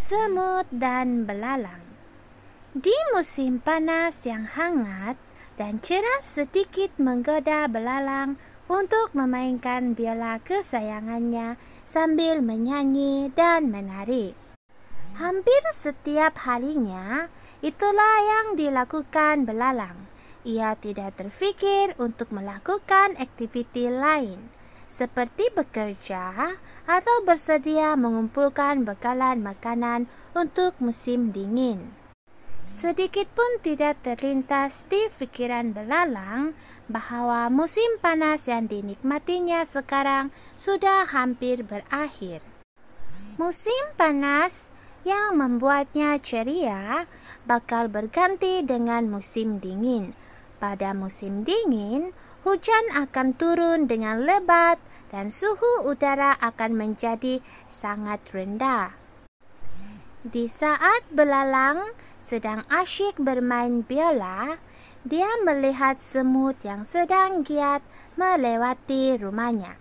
semut dan belalang. Di musim panas yang hangat dan cerah, sedikit menggoda belalang untuk memainkan biola kesayangannya sambil menyanyi dan menari. Hampir setiap harinya, itulah yang dilakukan belalang. Ia tidak terfikir untuk melakukan aktiviti lain, seperti bekerja atau bersedia mengumpulkan bekalan makanan untuk musim dingin. Sedikit pun tidak terlintas di pikiran belalang bahwa musim panas yang dinikmatinya sekarang sudah hampir berakhir. Musim panas yang membuatnya ceria bakal berganti dengan musim dingin. Pada musim dingin, hujan akan turun dengan lebat dan suhu udara akan menjadi sangat rendah. Di saat belalang sedang asyik bermain biola, dia melihat semut yang sedang giat melewati rumahnya.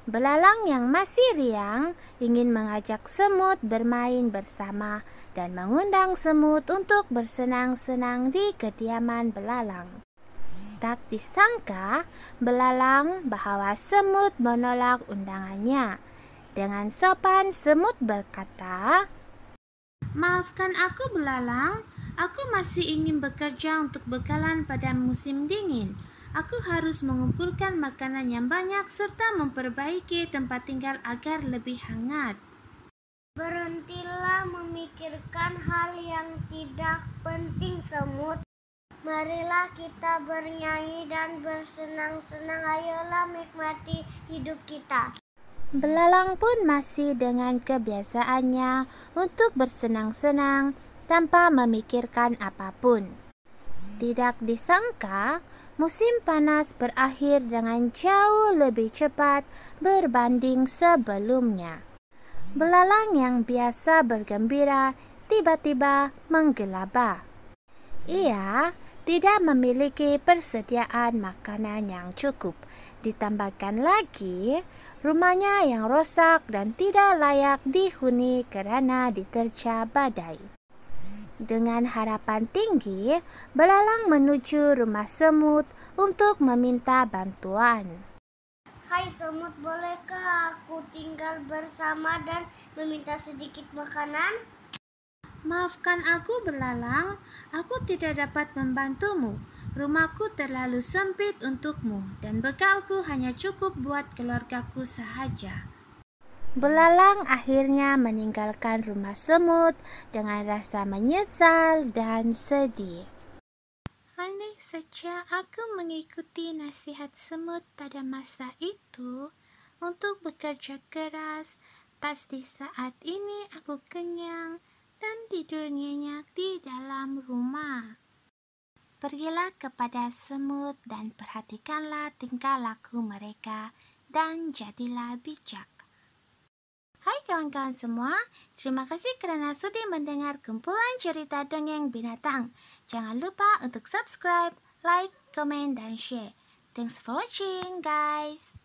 Belalang yang masih riang ingin mengajak semut bermain bersama dan mengundang semut untuk bersenang-senang di kediaman belalang. Tak disangka belalang bahwa semut menolak undangannya. Dengan sopan semut berkata, "Maafkan aku belalang, aku masih ingin bekerja untuk bekalan pada musim dingin. Aku harus mengumpulkan makanan yang banyak serta memperbaiki tempat tinggal agar lebih hangat." Berhentilah memikirkan hal yang tidak penting, semut. Marilah kita bernyanyi dan bersenang-senang. Ayolah nikmati hidup kita. Belalang pun masih dengan kebiasaannya untuk bersenang-senang tanpa memikirkan apapun. Tidak disangka, musim panas berakhir dengan jauh lebih cepat berbanding sebelumnya. Belalang yang biasa bergembira tiba-tiba menggelabah. Ia tidak memiliki persediaan makanan yang cukup. Ditambahkan lagi, rumahnya yang rosak dan tidak layak dihuni karena diterja badai. Dengan harapan tinggi, belalang menuju rumah semut untuk meminta bantuan. Hai semut, bolehkah aku tinggal bersama dan meminta sedikit makanan? Maafkan aku belalang, aku tidak dapat membantumu. Rumahku terlalu sempit untukmu dan bekalku hanya cukup buat keluargaku sahaja. Belalang akhirnya meninggalkan rumah semut dengan rasa menyesal dan sedih. Andai saja aku mengikuti nasihat semut pada masa itu untuk bekerja keras, pasti saat ini aku kenyang dan tidur nyenyak di dalam rumah. Pergilah kepada semut dan perhatikanlah tingkah laku mereka dan jadilah bijak. Hai kawan-kawan semua, terima kasih karena sudi mendengar kumpulan cerita dongeng binatang. Jangan lupa untuk subscribe, like, komen, dan share. Thanks for watching guys.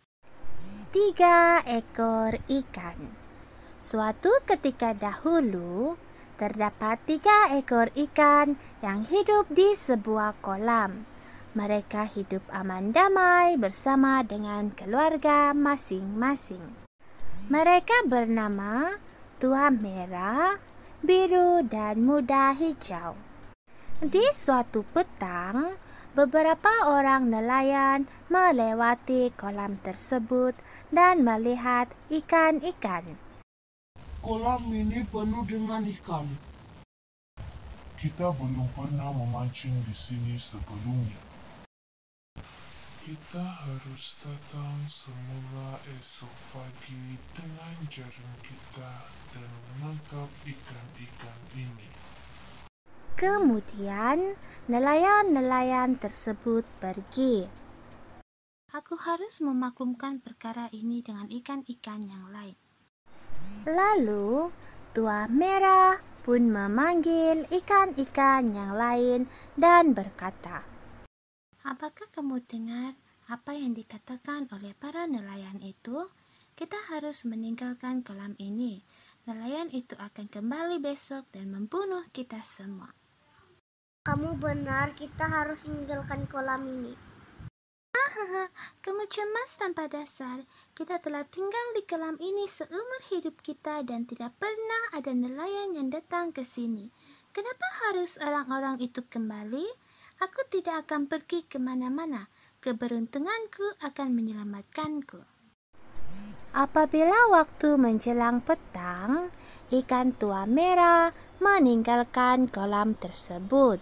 3 ekor ikan. Suatu ketika dahulu, terdapat 3 ekor ikan yang hidup di sebuah kolam. Mereka hidup aman damai bersama dengan keluarga masing-masing. Mereka bernama tua merah, biru, dan muda hijau. Di suatu petang, beberapa orang nelayan melewati kolam tersebut dan melihat ikan-ikan. Kolam ini penuh dengan ikan. Kita belum pernah memancing di sini sebelumnya. Kita harus datang semula esok pagi dengan jaring kita dan menangkap ikan-ikan ini. Kemudian, nelayan-nelayan tersebut pergi. Aku harus memaklumkan perkara ini dengan ikan-ikan yang lain. Lalu, tua merah pun memanggil ikan-ikan yang lain dan berkata, "Apakah kamu dengar apa yang dikatakan oleh para nelayan itu? Kita harus meninggalkan kolam ini. nelayan itu akan kembali besok dan membunuh kita semua. Kamu benar, kita harus meninggalkan kolam ini. Kamu cemas tanpa dasar. Kita telah tinggal di kolam ini seumur hidup kita dan tidak pernah ada nelayan yang datang ke sini. Kenapa harus orang-orang itu kembali? Aku tidak akan pergi kemana-mana. Keberuntunganku akan menyelamatkanku. Apabila waktu menjelang petang, ikan tua merah meninggalkan kolam tersebut.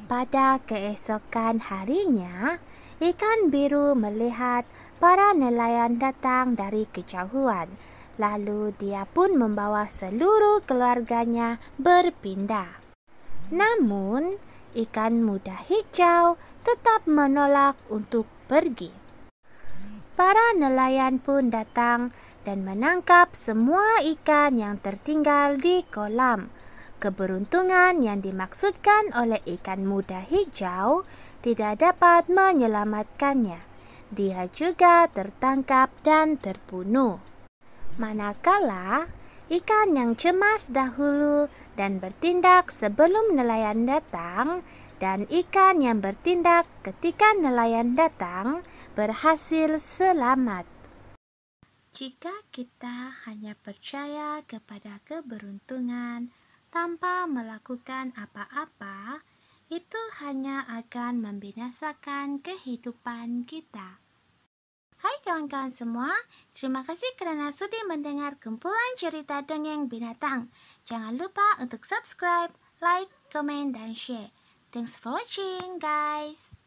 Pada keesokan harinya, ikan biru melihat para nelayan datang dari kejauhan. Lalu dia pun membawa seluruh keluarganya berpindah. Namun, ikan muda hijau tetap menolak untuk pergi. Para nelayan pun datang dan menangkap semua ikan yang tertinggal di kolam. Keberuntungan yang dimaksudkan oleh ikan muda hijau tidak dapat menyelamatkannya. Dia juga tertangkap dan terbunuh. Manakala ikan yang cemas dahulu dan bertindak sebelum nelayan datang, dan ikan yang bertindak ketika nelayan datang berhasil selamat. Jika kita hanya percaya kepada keberuntungan tanpa melakukan apa-apa, itu hanya akan membinasakan kehidupan kita. Hai kawan-kawan semua, terima kasih karena sudah mendengar kumpulan cerita dongeng binatang. Jangan lupa untuk subscribe, like, comment, dan share. Thanks for watching guys.